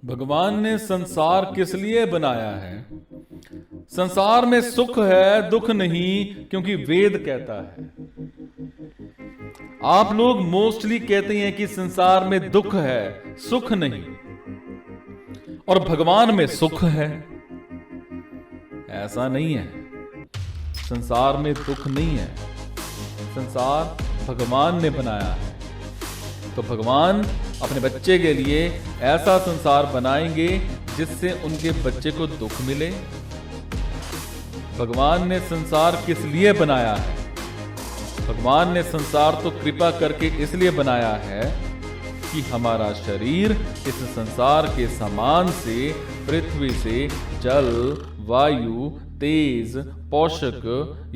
भगवान ने संसार किस लिए बनाया है? संसार में सुख है, दुख नहीं, क्योंकि वेद कहता है। आप लोग मोस्टली कहते हैं कि संसार में दुख है, सुख नहीं, और भगवान में सुख है। ऐसा नहीं है। संसार में दुख नहीं है, संसार भगवान ने बनाया है। तो भगवान अपने बच्चे के लिए ऐसा संसार बनाएंगे जिससे उनके बच्चे को दुख मिले। भगवान ने संसार किस लिए बनाया है? भगवान ने संसार तो कृपा करके इसलिए बनाया है कि हमारा शरीर इस संसार के सामान से, पृथ्वी से जल, वायु, तेज, पोषक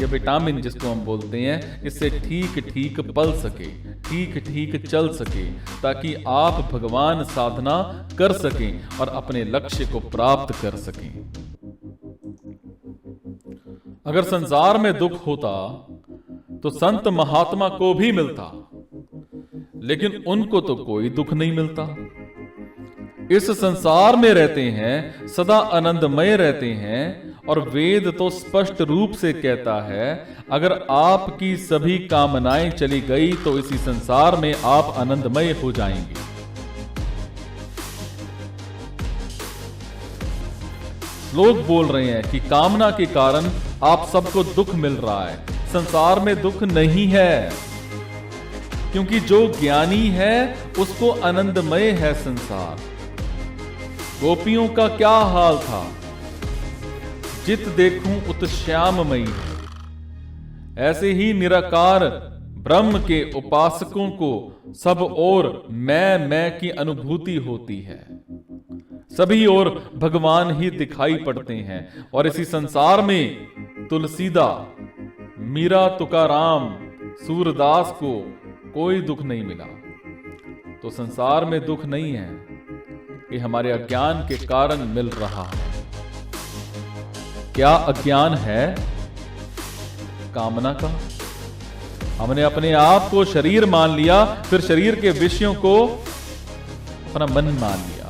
या विटामिन जिसको हम बोलते हैं, इससे ठीक ठीक पल सके, ठीक ठीक चल सके, ताकि आप भगवान साधना कर सकें और अपने लक्ष्य को प्राप्त कर सकें। अगर संसार में दुख होता तो संत महात्मा को भी मिलता, लेकिन उनको तो कोई दुख नहीं मिलता। इस संसार में रहते हैं, सदा आनंदमय रहते हैं, और वेद तो स्पष्ट रूप से कहता है, अगर आपकी सभी कामनाएं चली गई तो इसी संसार में आप आनंदमय हो जाएंगे। लोग बोल रहे हैं कि कामना के कारण आप सबको दुख मिल रहा है। संसार में दुख नहीं है, क्योंकि जो ज्ञानी है उसको आनंदमय है संसार। गोपियों का क्या हाल था? जित देखूं उत श्याममयी है। ऐसे ही निराकार ब्रह्म के उपासकों को सब ओर मैं की अनुभूति होती है। सभी ओर भगवान ही दिखाई पड़ते हैं, और इसी संसार में तुलसीदास, मीरा, तुकाराम, सूरदास को कोई दुख नहीं मिला। तो संसार में दुख नहीं है, ये हमारे अज्ञान के कारण मिल रहा है। क्या अज्ञान है? कामना का। हमने अपने आप को शरीर मान लिया, फिर शरीर के विषयों को अपना मन मान लिया,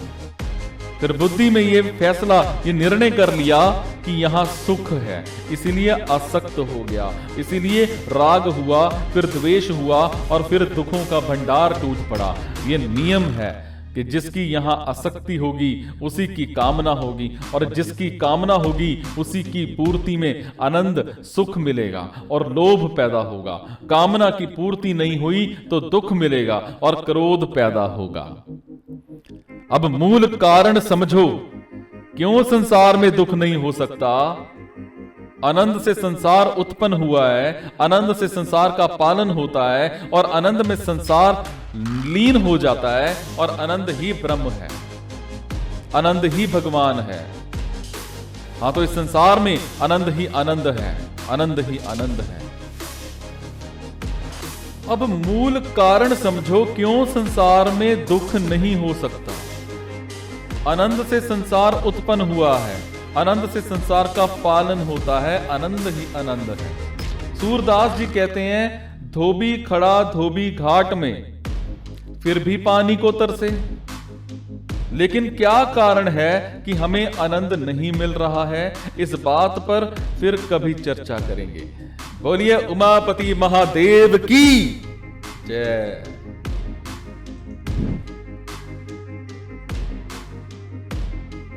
फिर बुद्धि में ये फैसला, ये निर्णय कर लिया कि यहां सुख है, इसीलिए आसक्त हो गया, इसीलिए राग हुआ, फिर द्वेष हुआ, और फिर दुखों का भंडार टूट पड़ा। ये नियम है कि जिसकी यहां आसक्ति होगी उसी की कामना होगी, और जिसकी कामना होगी उसी की पूर्ति में आनंद, सुख मिलेगा और लोभ पैदा होगा। कामना की पूर्ति नहीं हुई तो दुख मिलेगा और क्रोध पैदा होगा। अब मूल कारण समझो, क्यों संसार में दुख नहीं हो सकता? आनंद से संसार उत्पन्न हुआ है, आनंद से संसार का पालन होता है, और आनंद में संसार लीन हो जाता है, और आनंद ही ब्रह्म है, आनंद ही भगवान है। हाँ, तो इस संसार में आनंद ही आनंद है, आनंद ही आनंद है। अब मूल कारण समझो, क्यों संसार में दुख नहीं हो सकता? आनंद से संसार उत्पन्न हुआ है, आनंद से संसार का पालन होता है, आनंद ही आनंद है। सूरदास जी कहते हैं, धोबी खड़ा धोबी घाट में, फिर भी पानी को तरसे। लेकिन क्या कारण है कि हमें आनंद नहीं मिल रहा है? इस बात पर फिर कभी चर्चा करेंगे। बोलिए उमापति महादेव की जय।